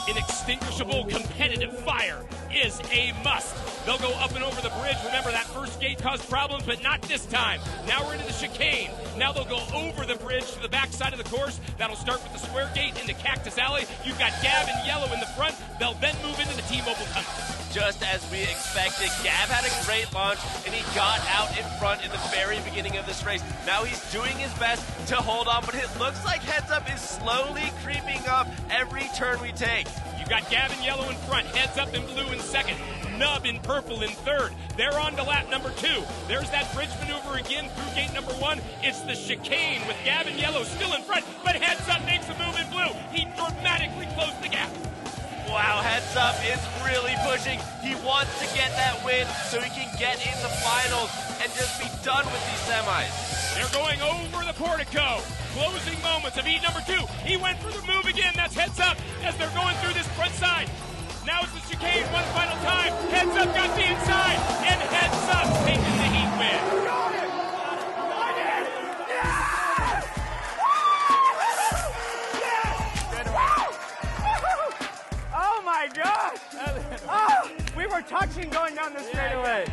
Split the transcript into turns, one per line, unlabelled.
Inextinguishable competitive fire is a must. They'll go up and over the bridge. Remember, that first gate caused problems, but not this time. Now we're into the chicane. Now they'll go over the bridge to the backside of the course. That'll start with the square gate into Cactus Alley. You've got Gab in yellow in the front. They'll then move into the T-Mobile tunnel.
Just as we expected, Gab had a great launch, and he got out in front in the very beginning of this race. Now he's doing his best to hold on, but it looks like Headsup is slowly creeping up every turn we take.
You've got Gab in yellow in front, Headsup in blue in second, Nub in purple in third. They're on to lap number 2. There's that bridge maneuver again through gate number 1. It's the chicane with Gab in yellow still in front, but Headsup makes a move in blue. He dramatically closed the gap.
Wow, Headsup is really pushing. He wants to get that win so he can get into finals and just be done with these semis.
They're going over the portico. Closing moments of heat number 2. He went for the move again. That's Headsup as they're going through this front side. Now it's the chicane one final time. Headsup got the inside, and Headsup taking the heat win.
Oh my gosh! Oh, we were touching going down the straightaway.